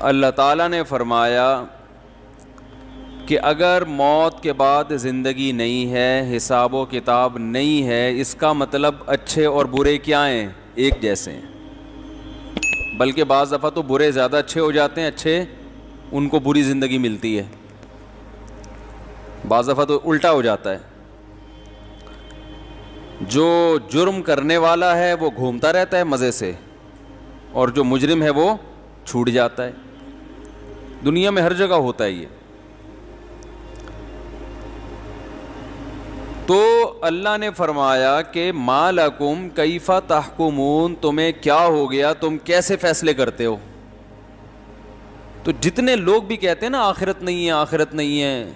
اللہ تعالیٰ نے فرمایا کہ اگر موت کے بعد زندگی نہیں ہے، حساب و کتاب نہیں ہے، اس کا مطلب اچھے اور برے کیا ہیں؟ ایک جیسے ہیں، بلکہ بعض دفعہ تو برے زیادہ اچھے ہو جاتے ہیں، اچھے ان کو بری زندگی ملتی ہے، بعض دفعہ تو الٹا ہو جاتا ہے۔ جو جرم کرنے والا ہے وہ گھومتا رہتا ہے مزے سے، اور جو مجرم ہے وہ چھوٹ جاتا ہے۔ دنیا میں ہر جگہ ہوتا ہے یہ۔ تو اللہ نے فرمایا کہ ما لکم کیف تحکمون، تمہیں کیا ہو گیا، تم کیسے فیصلے کرتے ہو؟ تو جتنے لوگ بھی کہتے ہیں نا آخرت نہیں ہے، آخرت نہیں ہے،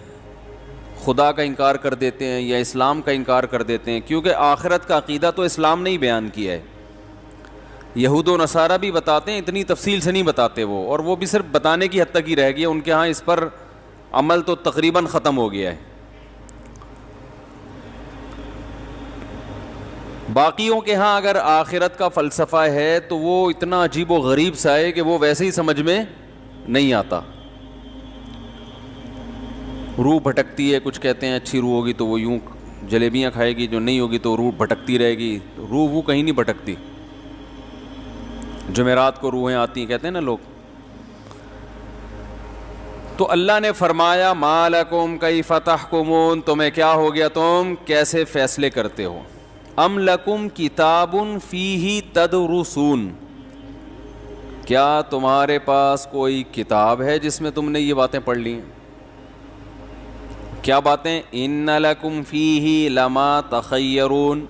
خدا کا انکار کر دیتے ہیں یا اسلام کا انکار کر دیتے ہیں، کیونکہ آخرت کا عقیدہ تو اسلام نے ہی بیان کیا ہے۔ یہود و نصارہ بھی بتاتے ہیں، اتنی تفصیل سے نہیں بتاتے وہ، اور وہ بھی صرف بتانے کی حد تک ہی رہ گیا، ان کے ہاں اس پر عمل تو تقریباً ختم ہو گیا ہے۔ باقیوں کے ہاں اگر آخرت کا فلسفہ ہے تو وہ اتنا عجیب و غریب سا ہے کہ وہ ویسے ہی سمجھ میں نہیں آتا۔ روح بھٹکتی ہے، کچھ کہتے ہیں اچھی روح ہوگی تو وہ یوں جلیبیاں کھائے گی، جو نہیں ہوگی تو روح بھٹکتی رہے گی۔ روح وہ کہیں نہیں بھٹکتی، جمعرات کو روحیں آتی ہیں کہتے ہیں نا لوگ۔ تو اللہ نے فرمایا ما لکم کیف تحکمون، تمہیں کیا ہو گیا، تم کیسے فیصلے کرتے ہو؟ ام لکم کتاب فیہ تدرسون، کیا تمہارے پاس کوئی کتاب ہے جس میں تم نے یہ باتیں پڑھ لی ہیں؟ کیا باتیں؟ ان لکم فیہ لما تخیرون۔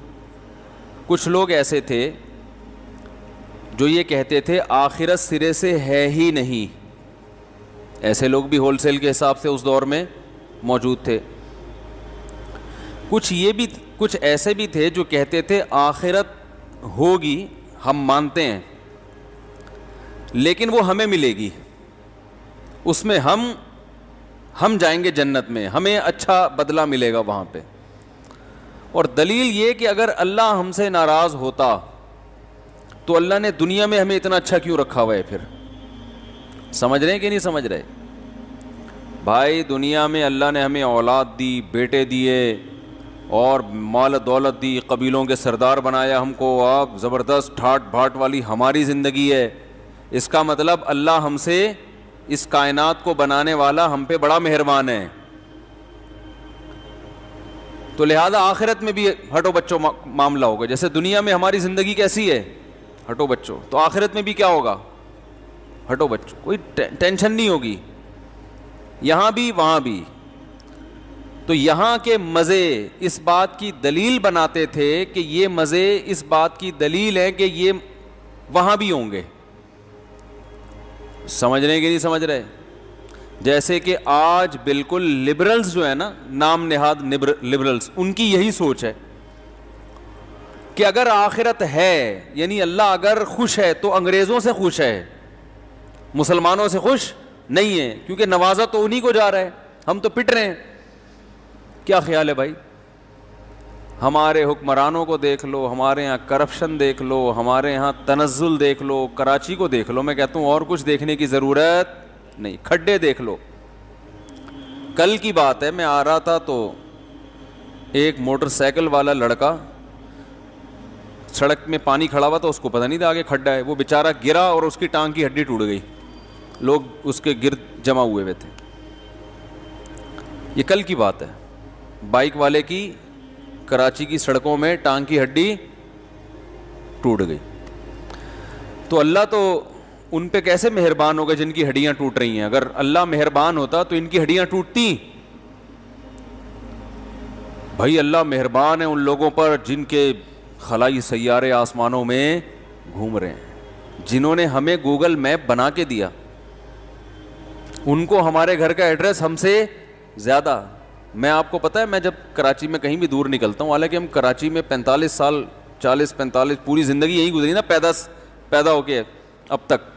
کچھ لوگ ایسے تھے جو یہ کہتے تھے آخرت سرے سے ہے ہی نہیں، ایسے لوگ بھی ہول سیل کے حساب سے اس دور میں موجود تھے۔ کچھ ایسے بھی تھے جو کہتے تھے آخرت ہوگی، ہم مانتے ہیں، لیکن وہ ہمیں ملے گی، اس میں ہم جائیں گے جنت میں، ہمیں اچھا بدلہ ملے گا وہاں پہ۔ اور دلیل یہ کہ اگر اللہ ہم سے ناراض ہوتا تو اللہ نے دنیا میں ہمیں اتنا اچھا کیوں رکھا ہوا ہے پھر؟ سمجھ رہے ہیں کہ نہیں سمجھ رہے؟ بھائی دنیا میں اللہ نے ہمیں اولاد دی، بیٹے دیے، اور مال دولت دی، قبیلوں کے سردار بنایا ہم کو، آپ زبردست ٹھاٹ بھاٹ والی ہماری زندگی ہے۔ اس کا مطلب اللہ ہم سے، اس کائنات کو بنانے والا ہم پہ بڑا مہربان ہے۔ تو لہذا آخرت میں بھی ہٹو بچوں معاملہ ہوگا، جیسے دنیا میں ہماری زندگی کیسی ہے، ہٹو بچوں، تو آخرت میں بھی کیا ہوگا، ہٹو بچوں، کوئی ٹینشن نہیں ہوگی، یہاں بھی وہاں بھی۔ تو یہاں کے مزے اس بات کی دلیل بناتے تھے کہ یہ مزے اس بات کی دلیل ہے کہ یہ وہاں بھی ہوں گے۔ سمجھ رہے کہ نہیں سمجھ رہے؟ جیسے کہ آج بالکل لبرلز جو ہے نا، نام نہاد لبرلز، ان کی یہی سوچ ہے کہ اگر آخرت ہے، یعنی اللہ اگر خوش ہے تو انگریزوں سے خوش ہے، مسلمانوں سے خوش نہیں ہے، کیونکہ نوازا تو انہی کو جا رہا ہے، ہم تو پٹ رہے ہیں۔ کیا خیال ہے بھائی؟ ہمارے حکمرانوں کو دیکھ لو، ہمارے ہاں کرپشن دیکھ لو، ہمارے ہاں تنزل دیکھ لو، کراچی کو دیکھ لو، میں کہتا ہوں اور کچھ دیکھنے کی ضرورت نہیں، کھڈے دیکھ لو۔ کل کی بات ہے، میں آ رہا تھا تو ایک موٹر سائیکل والا لڑکا سڑک میں پانی کھڑا ہوا تھا، اس کو پتہ نہیں تھا آگے کھڈا ہے، وہ بیچارہ گرا اور اس کی ٹانگ کی ہڈی ٹوٹ گئی، لوگ اس کے گرد جمع ہوئے ہوئے تھے۔ یہ کل کی بات ہے، بائک والے کی کراچی کی سڑکوں میں ٹانگ کی ہڈی ٹوٹ گئی۔ تو اللہ تو ان پہ کیسے مہربان ہوگا جن کی ہڈیاں ٹوٹ رہی ہیں؟ اگر اللہ مہربان ہوتا تو ان کی ہڈیاں ٹوٹتی؟ بھائی اللہ مہربان ہے ان لوگوں پر جن کے خلائی سیارے آسمانوں میں گھوم رہے ہیں، جنہوں نے ہمیں گوگل میپ بنا کے دیا، ان کو ہمارے گھر کا ایڈریس ہم سے زیادہ۔ میں آپ کو پتہ ہے، میں جب کراچی میں کہیں بھی دور نکلتا ہوں، حالانکہ ہم کراچی میں 45 سال 40-45 پوری زندگی یہیں گزری نا، پیدا ہو کے اب تک،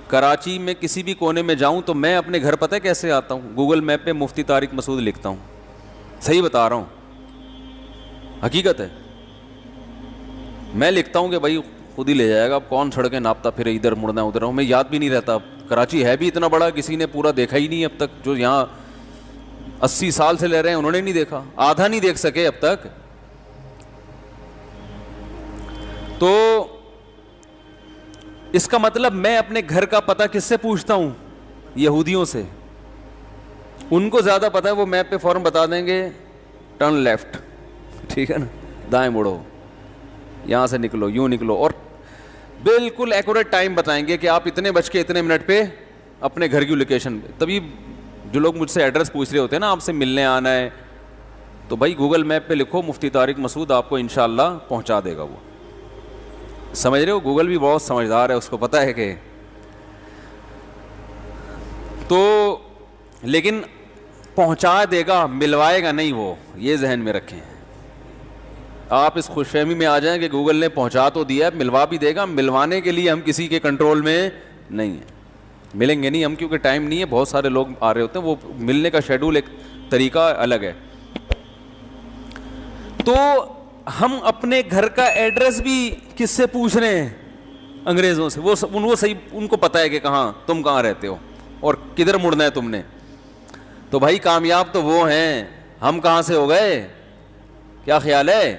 کراچی میں کسی بھی کونے میں جاؤں تو میں اپنے گھر پتہ کیسے آتا ہوں؟ گوگل میپ پہ مفتی طارق مسعود لکھتا ہوں، صحیح بتا رہا ہوں، حقیقت ہے۔ میں لکھتا ہوں کہ بھائی خود ہی لے جائے گا. اب کون سڑکیں ناپتا پھر ادھر مڑنا ادھر, ہمیں یاد بھی نہیں رہتا. کراچی ہے بھی اتنا بڑا, کسی نے پورا دیکھا ہی نہیں اب تک. جو یہاں 80 سال سے لے رہے ہیں انہوں نے نہیں دیکھا, آدھا نہیں دیکھ سکے اب تک. تو اس کا مطلب میں اپنے گھر کا پتہ کس سے پوچھتا ہوں؟ یہودیوں سے. ان کو زیادہ پتہ ہے, وہ میپ پہ فوراً بتا دیں گے ٹرن لیفٹ, ٹھیک ہے نا, دائیں مڑو, یہاں سے نکلو, یوں نکلو, اور بالکل ایکوریٹ ٹائم بتائیں گے کہ آپ اتنے بج کے اتنے منٹ پہ اپنے گھر کی لوکیشن. تبھی جو لوگ مجھ سے ایڈریس پوچھ رہے ہوتے ہیں نا, آپ سے ملنے آنا ہے, تو بھائی گوگل میپ پہ لکھو مفتی طارق مسعود, آپ کو انشاءاللہ پہنچا دے گا وہ. سمجھ رہے ہو, گوگل بھی بہت سمجھدار ہے, اس کو پتہ ہے کہ. تو لیکن پہنچا دے گا, ملوائے گا نہیں وہ, یہ ذہن میں رکھیں. آپ اس خوش فہمی میں آ جائیں کہ گوگل نے پہنچا تو دیا, ملوا بھی دے گا. ملوانے کے لیے ہم کسی کے کنٹرول میں نہیں ہیں, ملیں گے نہیں ہم, کیونکہ ٹائم نہیں ہے. بہت سارے لوگ آ رہے ہوتے ہیں, وہ ملنے کا شیڈول ایک طریقہ الگ ہے. تو ہم اپنے گھر کا ایڈریس بھی کس سے پوچھ رہے ہیں؟ انگریزوں سے. وہ صحیح, ان کو پتہ ہے کہ کہاں تم کہاں رہتے ہو اور کدھر مڑنا ہے تم نے. تو بھائی کامیاب تو وہ ہیں, ہم کہاں سے ہو گئے؟ کیا خیال ہے؟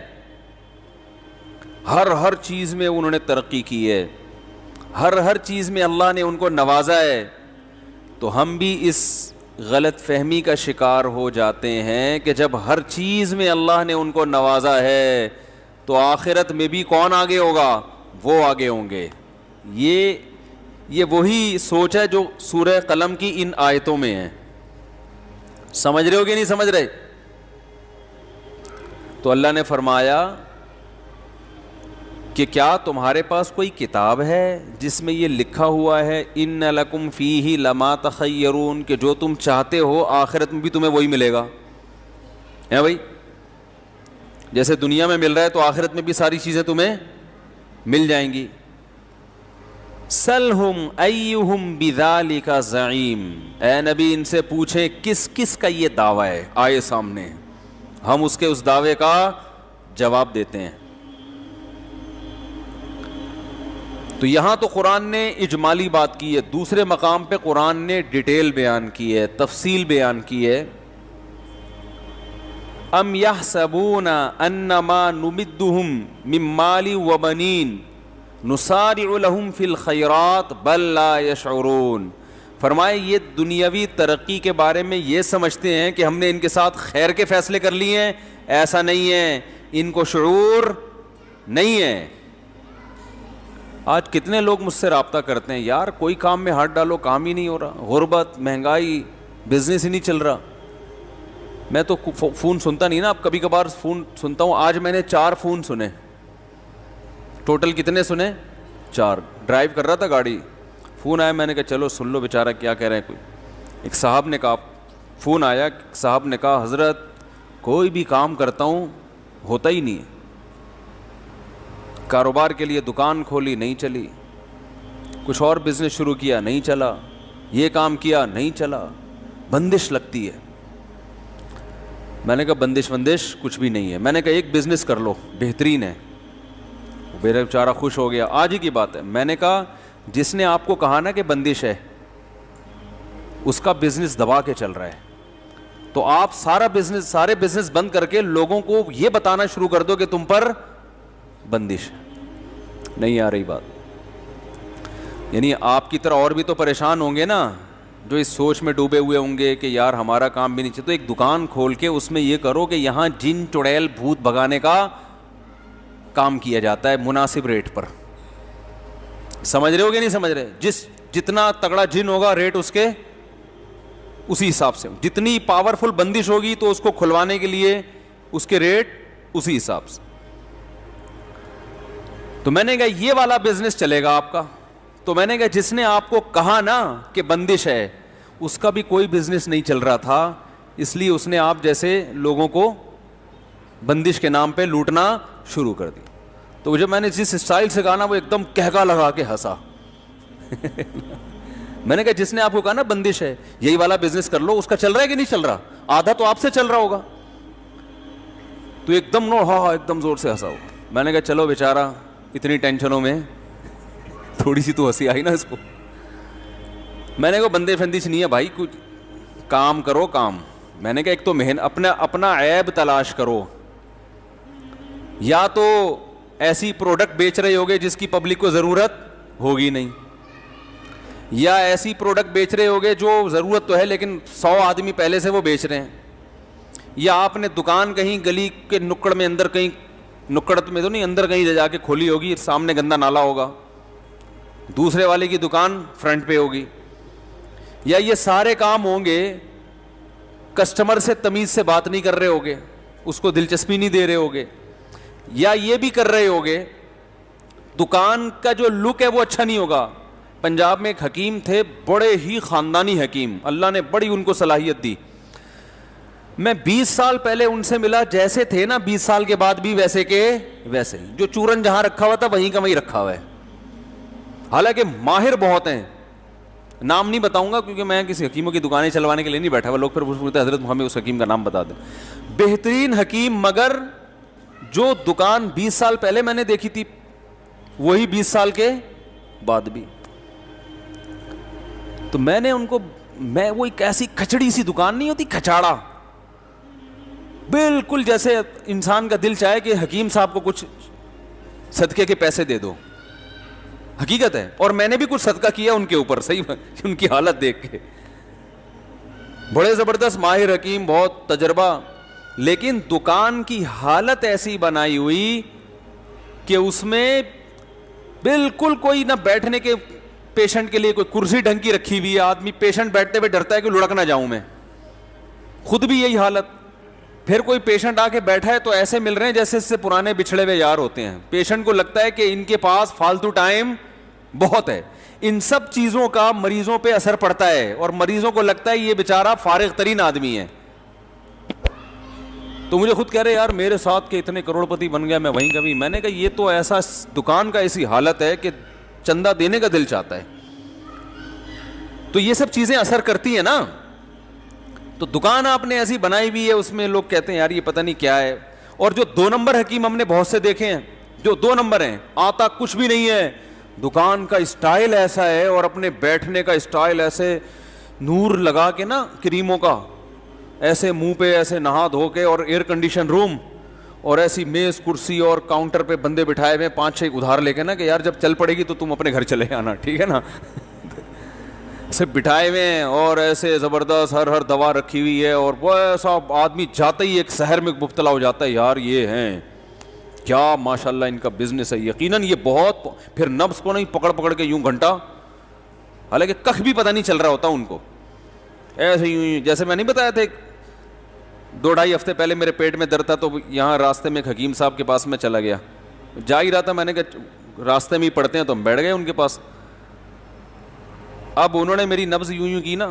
ہر چیز میں انہوں نے ترقی کی ہے, ہر چیز میں اللہ نے ان کو نوازا ہے. تو ہم بھی اس غلط فہمی کا شکار ہو جاتے ہیں کہ جب ہر چیز میں اللہ نے ان کو نوازا ہے تو آخرت میں بھی کون آگے ہوگا؟ وہ آگے ہوں گے. یہ وہی سوچ ہے جو سورہ قلم کی ان آیتوں میں ہے. سمجھ رہے ہو کہ نہیں سمجھ رہے؟ تو اللہ نے فرمایا کہ کیا تمہارے پاس کوئی کتاب ہے جس میں یہ لکھا ہوا ہے ان لکم فیہ لما تخیرون, کہ جو تم چاہتے ہو آخرت میں بھی تمہیں وہی ملے گا؟ ہے بھائی, جیسے دنیا میں مل رہا ہے تو آخرت میں بھی ساری چیزیں تمہیں مل جائیں گی. سلہم ایہم بذالک زعیم, اے نبی ان سے پوچھیں کس کس کا یہ دعویٰ ہے, آئے سامنے, ہم اس کے اس دعوے کا جواب دیتے ہیں. تو یہاں تو قرآن نے اجمالی بات کی ہے, دوسرے مقام پہ قرآن نے ڈیٹیل بیان کی ہے, تفصیل بیان کی ہے. ام یحسبون انما نمدہم من مال و بنین نسارع لہم فی الخیرات بل لا یشعرون. فرمائے یہ دنیاوی ترقی کے بارے میں یہ سمجھتے ہیں کہ ہم نے ان کے ساتھ خیر کے فیصلے کر لیے ہیں. ایسا نہیں ہے, ان کو شعور نہیں ہے. آج کتنے لوگ مجھ سے رابطہ کرتے ہیں, یار کوئی کام میں ہاتھ ڈالو کام ہی نہیں ہو رہا, غربت, مہنگائی, بزنس ہی نہیں چل رہا. میں تو فون سنتا نہیں نا, اب کبھی کبھار فون سنتا ہوں. آج میں نے 4 فون سنے, ٹوٹل کتنے سنے؟ 4. ڈرائیو کر رہا تھا گاڑی, فون آیا, میں نے کہا چلو سن لو بیچارہ کیا کہہ رہے ہیں. کوئی ایک صاحب نے کہا, فون آیا, صاحب نے کہا حضرت کوئی بھی کام کرتا ہوں ہوتا ہی نہیں ہے, کاروبار کے لیے دکان کھولی نہیں چلی, کچھ اور بزنس شروع کیا نہیں چلا, یہ کام کیا نہیں چلا, بندش لگتی ہے. میں نے کہا بندش کچھ بھی نہیں ہے. میں نے کہا ایک بزنس کر لو بہترین ہے. میرا بیچارہ خوش ہو گیا. آج ہی کی بات ہے, میں نے کہا جس نے آپ کو کہا نا کہ بندش ہے اس کا بزنس دبا کے چل رہا ہے, تو آپ سارے بزنس بند کر کے لوگوں کو یہ بتانا شروع کر دو کہ تم پر بندش ہے. نہیں آ رہی بات؟ یعنی آپ کی طرح اور بھی تو پریشان ہوں گے نا, جو اس سوچ میں ڈوبے ہوئے ہوں گے کہ یار ہمارا کام بھی نہیں چاہیے. تو ایک دکان کھول کے اس میں یہ کرو کہ یہاں جن چڑیل بھوت بھگانے کا کام کیا جاتا ہے مناسب ریٹ پر. سمجھ رہے ہو کہ نہیں سمجھ رہے؟ جتنا تگڑا جن ہوگا ریٹ اس کے اسی حساب سے, جتنی پاورفل بندش ہوگی تو اس کو کھلوانے کے لیے اس کے ریٹ اسی حساب سے. تو میں نے کہا یہ والا بزنس چلے گا آپ کا. تو میں نے کہا جس نے آپ کو کہا نا کہ بندش ہے اس کا بھی کوئی بزنس نہیں چل رہا تھا, اس لیے اس نے آپ جیسے لوگوں کو بندش کے نام پہ لوٹنا شروع کر دی. تو جب میں نے جس اسٹائل سے کہا نا وہ ایک دم کہکا لگا کے ہنسا. میں نے کہا جس نے آپ کو کہا نا بندش ہے یہی والا بزنس کر لو, اس کا چل رہا ہے کہ نہیں چل رہا؟ آدھا تو آپ سے چل رہا ہوگا. تو ایک دم ایک دم زور سے ہنسا ہوگا. میں نے کہا چلو بیچارہ اتنی ٹینشنوں میں تھوڑی سی تو ہنسی آئی نا اس کو. میں نے کہا بندے فندش نہیں ہے بھائی, کچھ کام کرو کام. میں نے کہا ایک تو اپنا عیب تلاش کرو, یا تو ایسی پروڈکٹ بیچ رہے ہوگے جس کی پبلک کو ضرورت ہوگی نہیں, یا ایسی پروڈکٹ بیچ رہے ہوگے جو ضرورت تو ہے لیکن 100 آدمی پہلے سے وہ بیچ رہے ہیں, یا آپ نے دکان کہیں گلی کے نکڑ میں اندر کہیں, نکڑ میں تو نہیں, اندر کہیں جا کے کھولی ہوگی, سامنے گندا نالا ہوگا, دوسرے والے کی دکان فرنٹ پہ ہوگی. یا یہ سارے کام ہوں گے, کسٹمر سے تمیز سے بات نہیں کر رہے ہوگے, اس کو دلچسپی نہیں دے رہے ہوگے, یا یہ بھی کر رہے ہوگے دکان کا جو لک ہے وہ اچھا نہیں ہوگا. پنجاب میں ایک حکیم تھے, بڑے ہی خاندانی حکیم, اللہ نے بڑی ان کو صلاحیت دی. میں 20 سال پہلے ان سے ملا, جیسے تھے نا 20 سال کے بعد بھی ویسے کے ویسے, جو چورن جہاں رکھا ہوا تھا وہیں کا وہیں رکھا ہوا ہے. حالانکہ ماہر بہت ہیں, نام نہیں بتاؤں گا کیونکہ میں کسی حکیموں کی دکانیں چلوانے کے لیے نہیں بیٹھا ہوا, لوگ پھر پوچھتے ہیں حضرت ہمیں اس حکیم کا نام بتا دیں. بہترین حکیم, مگر جو دکان 20 سال پہلے میں نے دیکھی تھی وہی 20 سال کے بعد بھی. تو میں نے ان کو, میں وہ ایک ایسی کھچڑی سی دکان نہیں ہوتی, کھچاڑا بالکل, جیسے انسان کا دل چاہے کہ حکیم صاحب کو کچھ صدقے کے پیسے دے دو, حقیقت ہے. اور میں نے بھی کچھ صدقہ کیا ان کے اوپر, صحیح ان کی حالت دیکھ کے. بڑے زبردست ماہر حکیم, بہت تجربہ, لیکن دکان کی حالت ایسی بنائی ہوئی کہ اس میں بالکل کوئی نہ بیٹھنے کے, پیشنٹ کے لیے کوئی کرسی ڈھنگ کی رکھی ہوئی ہے, آدمی پیشنٹ بیٹھتے ہوئے ڈرتا ہے کہ لڑک نہ جاؤں میں, خود بھی یہی حالت. پھر کوئی پیشنٹ آ کے بیٹھا ہے تو ایسے مل رہے ہیں جیسے اس سے پرانے بچھڑے ہوئے یار ہوتے ہیں. پیشنٹ کو لگتا ہے کہ ان کے پاس فالتو ٹائم بہت ہے. ان سب چیزوں کا مریضوں پہ اثر پڑتا ہے, اور مریضوں کو لگتا ہے یہ بیچارہ فارغ ترین آدمی ہے. تو مجھے خود کہہ رہے یار میرے ساتھ کے اتنے کروڑ پتی بن گیا, میں وہیں کبھی. میں نے کہا یہ تو ایسا دکان کا ایسی حالت ہے کہ چندہ دینے کا دل چاہتا ہے. تو یہ سب چیزیں اثر کرتی ہیں نا. تو دکان آپ نے ایسی بنائی ہوئی ہے, اس میں لوگ کہتے ہیں یار یہ پتہ نہیں کیا ہے. اور جو 2 نمبر حکیم ہم نے بہت سے دیکھے ہیں, جو 2 نمبر ہیں, آتا کچھ بھی نہیں ہے, دکان کا اسٹائل ایسا ہے اور اپنے بیٹھنے کا اسٹائل ایسے, نور لگا کے نا کریموں کا, ایسے منہ پہ ایسے نہا دھو کے, اور ایئر کنڈیشن روم, اور ایسی میز کرسی اور کاؤنٹر پہ بندے بٹھائے ہوئے 5-6 ادھار لے کے نا کہ یار جب چل پڑے گی تو تم اپنے گھر چلے آنا, ٹھیک ہے نا. سے بٹھائے ہوئے ہیں, اور ایسے زبردست ہر دوا رکھی ہوئی ہے, اور وہ ایسا آدمی جاتے ہی ایک شہر میں مبتلا ہو جاتا ہے, یار یہ ہیں کیا ماشاءاللہ ان کا بزنس ہے. یقیناً یہ بہت, پھر نبض کو نہیں پکڑ کے یوں گھنٹہ, حالانکہ کخ بھی پتہ نہیں چل رہا ہوتا ان کو, ایسے یوں. جیسے میں نہیں بتایا تھا 2-2.5 ہفتے پہلے میرے پیٹ میں درد تھا, تو یہاں راستے میں ایک حکیم صاحب کے پاس میں چلا گیا, جا ہی رہا تھا, میں نے کہا راستے میں ہی پڑتے ہیں, تو ہم بیٹھ گئے ان کے پاس. اب انہوں نے میری نبض یوں کی نا,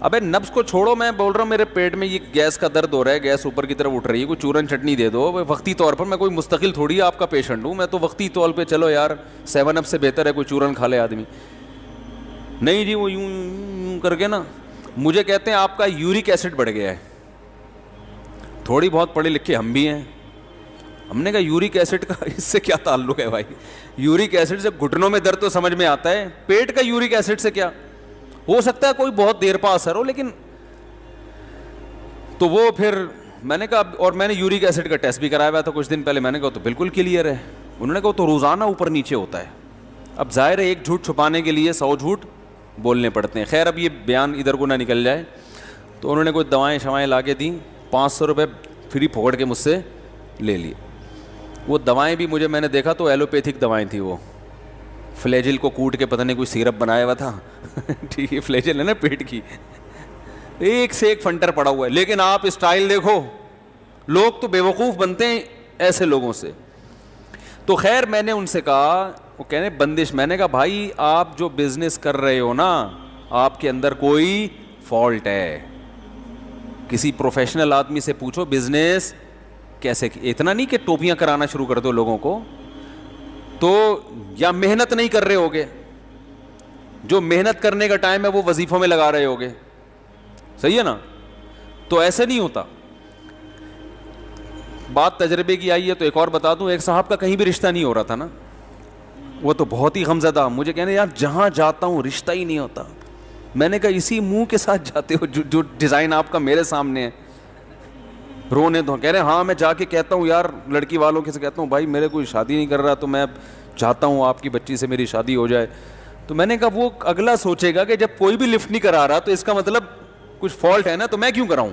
ابے نبض کو چھوڑو, میں بول رہا ہوں میرے پیٹ میں یہ گیس کا درد ہو رہا ہے, گیس اوپر کی طرف اٹھ رہی ہے, کوئی چورن چٹنی دے دو وقتی طور پر. میں کوئی مستقل تھوڑی آپ کا پیشنٹ ہوں, میں تو وقتی طور پہ چلو یار 7 اپ سے بہتر ہے کوئی چورن کھا لے آدمی. نہیں جی, وہ یوں کر کے نا مجھے کہتے ہیں آپ کا یورک ایسڈ بڑھ گیا ہے. تھوڑی بہت پڑھے لکھے ہم بھی ہیں. ہم نے کہا یورک ایسڈ کا اس سے کیا تعلق ہے بھائی, یورک ایسڈ سے گھٹنوں میں درد تو سمجھ میں آتا ہے, پیٹ کا یورک ایسڈ سے کیا ہو سکتا ہے, کوئی بہت دیر پا اثر ہو, لیکن تو وہ پھر میں نے کہا, اور میں نے یورک ایسڈ کا ٹیسٹ بھی کرایا ہوا تھا کچھ دن پہلے, میں نے کہا تو بالکل کلیئر ہے. انہوں نے کہا تو روزانہ اوپر نیچے ہوتا ہے. اب ظاہر ہے ایک جھوٹ چھپانے کے لیے 100 جھوٹ بولنے پڑتے ہیں. خیر اب یہ بیان ادھر کو نہ نکل جائے, تو انہوں نے کوئی دوائیں شوائیں لا کے دیں, 500 روپے فری پھوڑ کے مجھ سے لے لیے. وہ دوائیں بھی مجھے, میں نے دیکھا تو ایلوپیتھک دوائیں تھیں, وہ فلیجل کو کوٹ کے پتہ نہیں کوئی سیرپ بنایا ہوا تھا, ٹھیک ہے, فلیجل ہے نا پیٹ کی, ایک سے ایک فنٹر پڑا ہوا ہے. لیکن آپ اسٹائل دیکھو, لوگ تو بیوقوف بنتے ہیں ایسے لوگوں سے. تو خیر میں نے ان سے کہا, وہ کہنے بندش, میں نے کہا بھائی آپ جو بزنس کر رہے ہو نا, آپ کے اندر کوئی فالٹ ہے. کسی پروفیشنل آدمی سے پوچھو بزنس کیسے, اتنا نہیں کہ ٹوپیاں کرانا شروع کر دو لوگوں کو, تو یا محنت نہیں کر رہے ہوگے, جو محنت کرنے کا ٹائم ہے وہ وظیفوں میں لگا رہے ہوگے, صحیح ہے نا. تو ایسے نہیں ہوتا. بات تجربے کی آئی ہے تو ایک اور بتا دوں, ایک صاحب کا کہیں بھی رشتہ نہیں ہو رہا تھا نا, وہ تو بہت ہی غمزدہ, مجھے کہنے یار جہاں جاتا ہوں رشتہ ہی نہیں ہوتا. میں نے کہا اسی منہ کے ساتھ جاتے ہو جو ڈیزائن آپ کا میرے سامنے ہے, رونے دو. کہہ رہے ہاں میں جا کے کہتا ہوں یار لڑکی والوں کے سے کہتا ہوں بھائی میرے کوئی شادی نہیں کر رہا تو میں چاہتا ہوں آپ کی بچی سے میری شادی ہو جائے. تو میں نے کہا وہ اگلا سوچے گا کہ جب کوئی بھی لفٹ نہیں کرا رہا تو اس کا مطلب کچھ فالٹ ہے نا, تو میں کیوں کراؤں.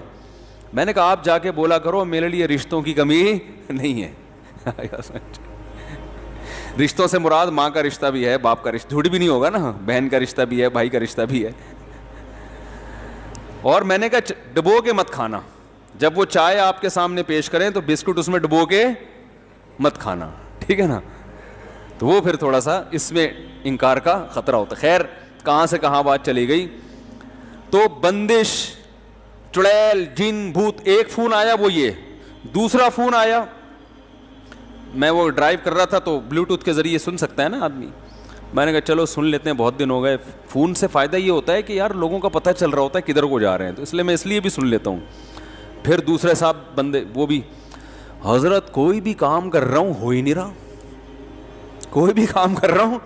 میں نے کہا آپ جا کے بولا کرو میرے لیے رشتوں کی کمی نہیں ہے. رشتوں سے مراد ماں کا رشتہ بھی ہے, باپ کا رشتہ, جھوٹ بھی نہیں ہوگا نا, بہن کا رشتہ بھی ہے, بھائی کا رشتہ بھی ہے. اور میں نے کہا ڈبو کے مت کھانا, جب وہ چائے آپ کے سامنے پیش کریں تو بسکٹ اس میں ڈبو کے مت کھانا, ٹھیک ہے نا. تو وہ پھر تھوڑا سا اس میں انکار کا خطرہ ہوتا. خیر کہاں سے کہاں بات چلی گئی. تو بندش, چڑیل, جن, بھوت, ایک فون آیا وہ یہ. دوسرا فون آیا, میں وہ ڈرائیو کر رہا تھا تو بلوٹوتھ کے ذریعے سن سکتا ہے نا آدمی. میں نے کہا چلو سن لیتے ہیں, بہت دن ہو گئے. فون سے فائدہ یہ ہوتا ہے کہ یار لوگوں کا پتہ چل رہا ہوتا ہے کدھر کو جا رہے ہیں, تو اس لیے میں اس لیے بھی سن لیتا ہوں. پھر دوسرے صاحب بندے وہ بھی, حضرت کوئی بھی کام کر رہا ہوں ہو ہی نہیں رہا, کوئی بھی کام کر رہا ہوں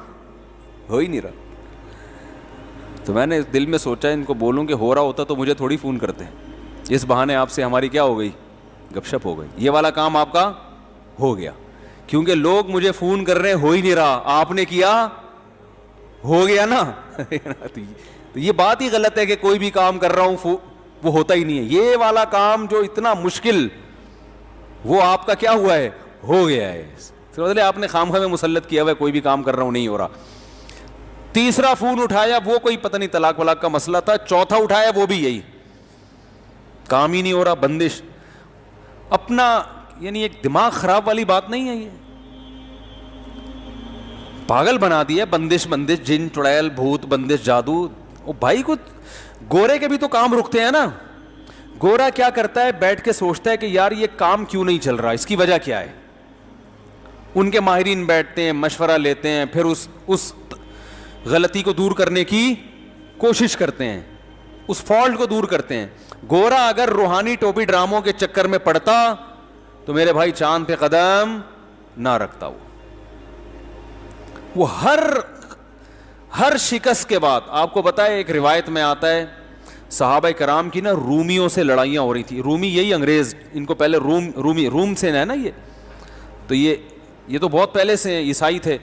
ہو ہی نہیں رہا. تو میں نے دل میں سوچا ان کو بولوں کہ ہو رہا ہوتا تو مجھے تھوڑی فون کرتے ہیں, اس بہانے آپ سے ہماری کیا ہو گئی, گپ شپ ہو گئی. یہ والا کام آپ کا ہو گیا, کیونکہ لوگ مجھے فون کر رہے ہیں ہو ہی نہیں رہا, آپ نے کیا ہو گیا نا. تو یہ بات ہی غلط ہے کہ کوئی بھی کام کر رہا ہوں وہ ہوتا ہی نہیں ہے. یہ والا کام جو اتنا مشکل وہ آپ کا کیا ہوا ہے, ہو گیا ہے. مطلب آپ نے خامخواہ میں مسلط کیا ہوا ہے, کوئی بھی کام کر رہا ہوں نہیں ہو رہا. تیسرا فون اٹھایا وہ کوئی پتہ نہیں طلاق ولاق کا مسئلہ تھا. چوتھا اٹھایا وہ بھی یہی, کام ہی نہیں ہو رہا, بندش. اپنا یعنی ایک دماغ خراب والی بات نہیں ہے, یہ پاگل بنا دیا. بندش بندش, جن, چڑیل, بھوت, بندش, جادو. او بھائی کو گورے کے بھی تو کام رکتے ہیں نا. گورا کیا کرتا ہے, بیٹھ کے سوچتا ہے کہ یار یہ کام کیوں نہیں چل رہا, اس کی وجہ کیا ہے. ان کے ماہرین بیٹھتے ہیں, مشورہ لیتے ہیں, پھر اس غلطی کو دور کرنے کی کوشش کرتے ہیں, اس فالٹ کو دور کرتے ہیں. گورا اگر روحانی ٹوپی ڈراموں کے چکر میں پڑتا تو میرے بھائی چاند پہ قدم نہ رکھتا. وہ ہر شکست کے بعد, آپ کو پتا ہے ایک روایت میں آتا ہے صحابہ کرام کی نا رومیوں سے لڑائیاں ہو رہی تھی. رومی یہی انگریز, ان کو پہلے روم سے ہے نا یہ, تو یہ تو بہت پہلے سے عیسائی تھے.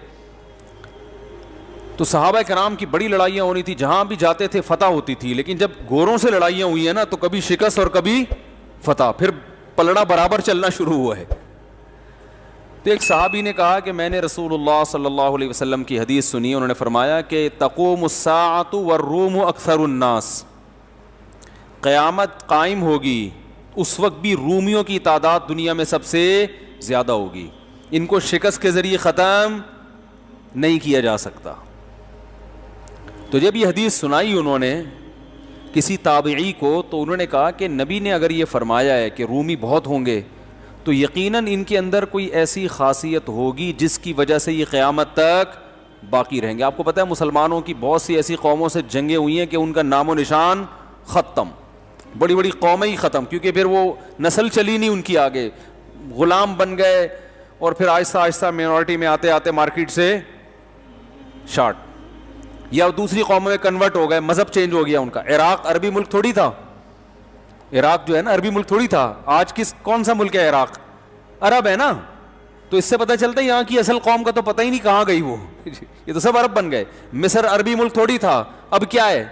تو صحابہ کرام کی بڑی لڑائیاں ہو رہی تھی, جہاں بھی جاتے تھے فتح ہوتی تھی. لیکن جب گوروں سے لڑائیاں ہوئی ہیں نا تو کبھی شکست اور کبھی فتح, پھر پلڑا برابر چلنا شروع ہوا ہے. تو ایک صحابی نے کہا کہ میں نے رسول اللہ صلی اللہ علیہ وسلم کی حدیث سنی, انہوں نے فرمایا کہ تقوم الساعۃ والروم اکثر الناس, قیامت قائم ہوگی اس وقت بھی رومیوں کی تعداد دنیا میں سب سے زیادہ ہوگی, ان کو شکست کے ذریعے ختم نہیں کیا جا سکتا. تو جب یہ حدیث سنائی انہوں نے کسی تابعی کو, تو انہوں نے کہا کہ نبی نے اگر یہ فرمایا ہے کہ رومی بہت ہوں گے تو یقیناً ان کے اندر کوئی ایسی خاصیت ہوگی جس کی وجہ سے یہ قیامت تک باقی رہیں گے. آپ کو پتہ ہے مسلمانوں کی بہت سی ایسی قوموں سے جنگیں ہوئی ہیں کہ ان کا نام و نشان ختم, بڑی بڑی قومیں ہی ختم, کیونکہ پھر وہ نسل چلی نہیں ان کی آگے, غلام بن گئے اور پھر آہستہ آہستہ مینورٹی میں آتے آتے مارکیٹ سے شارٹ, یا دوسری قوموں میں کنورٹ ہو گئے, مذہب چینج ہو گیا ان کا. عراق عربی ملک تھوڑی تھا, عراق جو ہے نا عربی ملک تھوڑی تھا. آج کون سا ملک ہے عراق, عرب ہے نا. تو اس سے پتہ چلتا ہے یہاں کی اصل قوم کا تو پتہ ہی نہیں کہاں گئی وہ, یہ تو سب عرب بن گئے. مصر عربی ملک تھوڑی تھا, اب کیا ہے,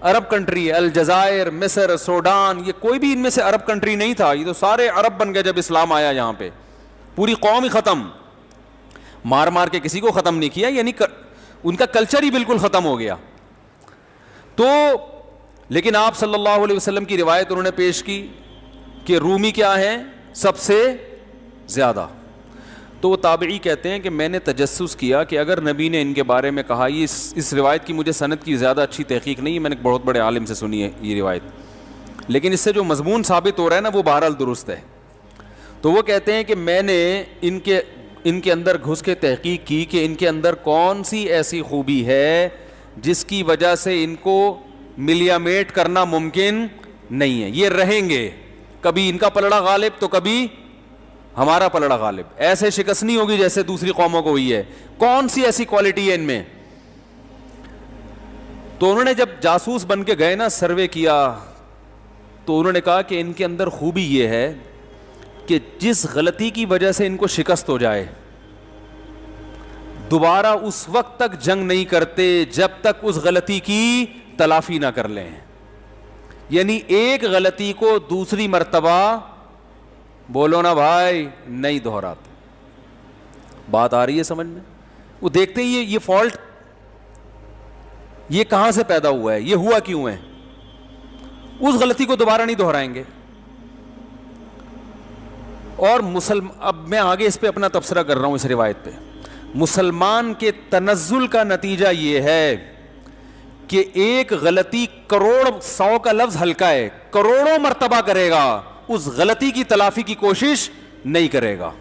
عرب کنٹری ہے. الجزائر, مصر, سوڈان, یہ کوئی بھی ان میں سے عرب کنٹری نہیں تھا, یہ تو سارے عرب بن گئے جب اسلام آیا یہاں پہ. پوری قوم ہی ختم, مار مار کے کسی کو ختم نہیں کیا, یعنی ان کا کلچر ہی بالکل ختم ہو گیا. تو لیکن آپ صلی اللہ علیہ وسلم کی روایت انہوں نے پیش کی کہ رومی کیا ہیں, سب سے زیادہ. تو وہ تابعی کہتے ہیں کہ میں نے تجسس کیا کہ اگر نبی نے ان کے بارے میں کہا, یہ اس روایت کی مجھے سند کی زیادہ اچھی تحقیق نہیں ہے, میں نے بہت بڑے عالم سے سنی ہے یہ روایت, لیکن اس سے جو مضمون ثابت ہو رہا ہے نا وہ بہرحال درست ہے. تو وہ کہتے ہیں کہ میں نے ان کے اندر گھس کے تحقیق کی کہ ان کے اندر کون سی ایسی خوبی ہے جس کی وجہ سے ان کو ملیا میٹ کرنا ممکن نہیں ہے. یہ رہیں گے, کبھی ان کا پلڑا غالب تو کبھی ہمارا پلڑا غالب. ایسے شکست نہیں ہوگی جیسے دوسری قوموں کو ہوئی ہے. کون سی ایسی کوالٹی ہے ان میں؟ تو انہوں نے جب جاسوس بن کے گئے نا, سروے کیا, تو انہوں نے کہا کہ ان کے اندر خوبی یہ ہے کہ جس غلطی کی وجہ سے ان کو شکست ہو جائے, دوبارہ اس وقت تک جنگ نہیں کرتے جب تک اس غلطی کی تلافی نہ کر لیں. یعنی ایک غلطی کو دوسری مرتبہ, بولو نا بھائی, نہیں دہراتے. بات آ رہی ہے سمجھ میں؟ وہ دیکھتے ہیں یہ فالٹ یہ کہاں سے پیدا ہوا ہے, یہ ہوا کیوں ہے, اس غلطی کو دوبارہ نہیں دہرائیں گے. اور اب میں آگے اس پہ اپنا تبصرہ کر رہا ہوں اس روایت پہ. مسلمان کے تنزل کا نتیجہ یہ ہے کہ ایک غلطی کروڑ, 100 کا لفظ ہلکا ہے, کروڑوں مرتبہ کرے گا, اس غلطی کی تلافی کی کوشش نہیں کرے گا.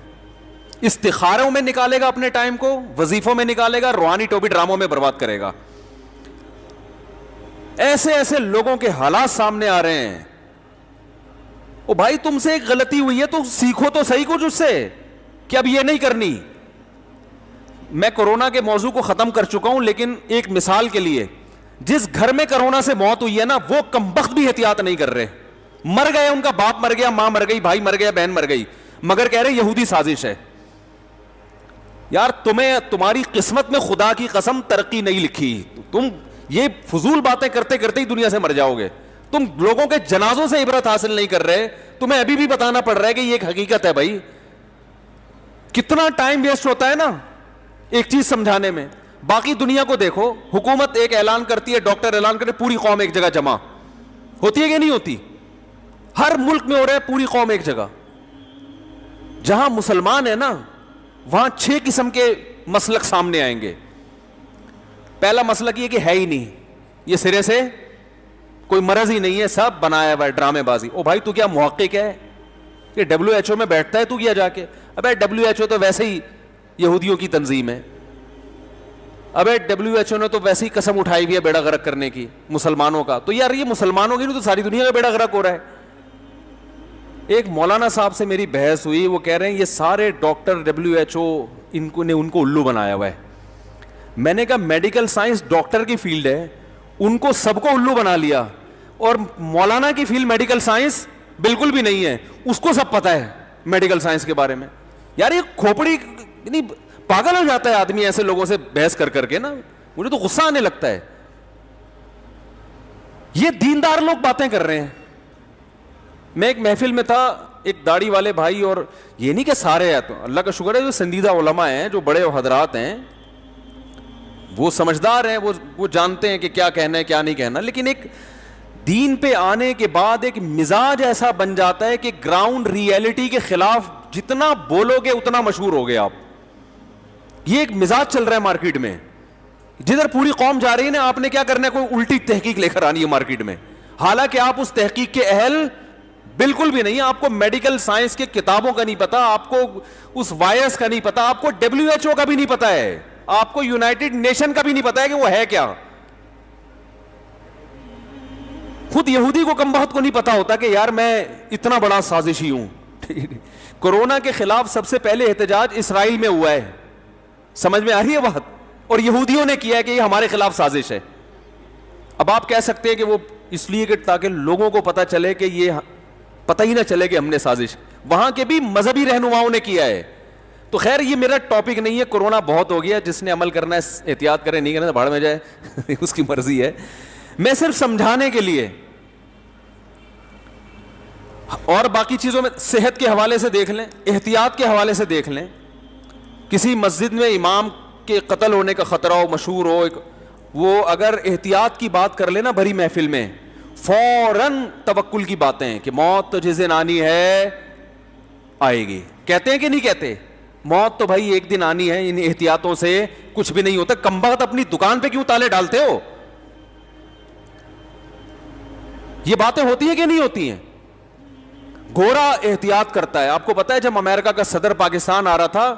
استخاروں میں نکالے گا اپنے ٹائم کو, وظیفوں میں نکالے گا, روحانی ٹوپی ڈراموں میں برباد کرے گا. ایسے ایسے لوگوں کے حالات سامنے آ رہے ہیں. او بھائی تم سے ایک غلطی ہوئی ہے تو سیکھو تو صحیح کچھ اس سے کہ اب یہ نہیں کرنی. میں کورونا کے موضوع کو ختم کر چکا ہوں, لیکن ایک مثال کے لیے, جس گھر میں کورونا سے موت ہوئی ہے نا, وہ کمبخت بھی احتیاط نہیں کر رہے. مر گئے, ان کا باپ مر گیا, ماں مر گئی, بھائی مر گیا, بہن مر گئی, مگر کہہ رہے یہودی سازش ہے. یار تمہاری قسمت میں خدا کی قسم ترقی نہیں لکھی. تم یہ فضول باتیں کرتے کرتے ہی دنیا سے مر جاؤ گے. تم لوگوں کے جنازوں سے عبرت حاصل نہیں کر رہے. تمہیں ابھی بھی بتانا پڑ رہا ہے کہ یہ ایک حقیقت ہے. بھائی کتنا ٹائم ویسٹ ہوتا ہے نا ایک چیز سمجھانے میں. باقی دنیا کو دیکھو, حکومت ایک اعلان کرتی ہے, ڈاکٹر اعلان کرتے, پوری قوم ایک جگہ جمع ہوتی ہے کہ نہیں ہوتی؟ ہر ملک میں ہو رہا ہے, پوری قوم ایک جگہ. جہاں مسلمان ہے نا, وہاں 6 قسم کے مسلک سامنے آئیں گے. پہلا مسلک یہ کہ ہے ہی نہیں, یہ سرے سے کوئی مرض ہی نہیں ہے, سب بنایا ہوا ہے, ڈرامے بازی. او بھائی تو کیا محقق ہے کہ WHO میں بیٹھتا ہے تو کیا جا کے؟ ابے WHO تو ویسے ہی یہودیوں کی تنظیم ہے. ابے WHO نے تو ویسے ہی قسم اٹھائی ہوئی ہے بیڑا غرق کرنے کی مسلمانوں کا. تو یار یہ مسلمانوں کی نہیں تو ساری دنیا کا بیڑا غرق ہو رہا ہے. ایک مولانا صاحب سے میری بحث ہوئی, وہ کہہ رہے ہیں یہ سارے ڈاکٹر WHO ان کو الو بنایا ہوا ہے. میں نے کہا میڈیکل سائنس ڈاکٹر کی فیلڈ ہے, ان کو سب کو الو بنا لیا, اور مولانا کی فیلڈ میڈیکل سائنس بالکل بھی نہیں ہے, اس کو سب پتا ہے میڈیکل سائنس کے بارے میں. یار یہ کھوپڑی, یعنی پاگل ہو جاتا ہے آدمی ایسے لوگوں سے بحث کر کر کے نا. مجھے تو غصہ آنے لگتا ہے. یہ دیندار لوگ باتیں کر رہے ہیں. میں ایک محفل میں تھا, ایک داڑھی والے بھائی, اور یہ نہیں کہ سارے ہیں, تو اللہ کا شکر ہے جو سندیدہ علماء ہیں, جو بڑے حضرات ہیں, وہ سمجھدار ہیں, وہ جانتے ہیں کہ کیا کہنا ہے کیا نہیں کہنا. لیکن ایک دین پہ آنے کے بعد ایک مزاج ایسا بن جاتا ہے کہ گراؤنڈ ریئلٹی کے خلاف جتنا بولو گے اتنا مشہور ہو گے آپ. یہ ایک مزاج چل رہا ہے مارکیٹ میں. جدھر پوری قوم جا رہی ہے نا, آپ نے کیا کرنا ہے, کوئی الٹی تحقیق لے کر آنی ہے مارکیٹ میں, حالانکہ آپ اس تحقیق کے اہل بالکل بھی نہیں. آپ کو میڈیکل سائنس کے کتابوں کا نہیں پتا, آپ کو اس وائرس کا نہیں پتا, آپ کو WHO کا بھی نہیں پتا ہے, آپ کو یونائٹڈ نیشن کا بھی نہیں پتا ہے کہ وہ ہے کیا. خود یہودی کو کمبخت کو نہیں پتا ہوتا کہ یار میں اتنا بڑا سازشی ہوں. کورونا کے خلاف سب سے پہلے احتجاج اسرائیل میں ہوا ہے, سمجھ میں آ رہی ہے بات, اور یہودیوں نے کیا ہے کہ یہ ہمارے خلاف سازش ہے. اب آپ کہہ سکتے ہیں کہ وہ اس لیے کہ تاکہ لوگوں کو پتا چلے کہ یہ پتہ ہی نہ چلے کہ ہم نے سازش, وہاں کے بھی مذہبی رہنماؤں نے کیا ہے. تو خیر یہ میرا ٹاپک نہیں ہے, کورونا بہت ہو گیا, جس نے عمل کرنا ہے احتیاط کرے, نہیں کرنا تو بھاڑ میں جائے, اس کی مرضی ہے. میں صرف سمجھانے کے لیے, اور باقی چیزوں میں صحت کے حوالے سے دیکھ لیں, احتیاط کے حوالے سے دیکھ لیں. کسی مسجد میں امام کے قتل ہونے کا خطرہ ہو, مشہور ہو, وہ اگر احتیاط کی بات کر لینا بھری محفل میں, فوراً توکل کی باتیں ہیں کہ موت تو جس دن آنی ہے آئے گی. کہتے ہیں کہ نہیں کہتے؟ موت تو بھائی ایک دن آنی ہے, ان احتیاطوں سے کچھ بھی نہیں ہوتا. کمبخت اپنی دکان پہ کیوں تالے ڈالتے ہو؟ یہ باتیں ہوتی ہیں کہ نہیں ہوتی ہیں؟ گورا احتیاط کرتا ہے. آپ کو پتا ہے جب امریکہ کا صدر پاکستان آ رہا تھا,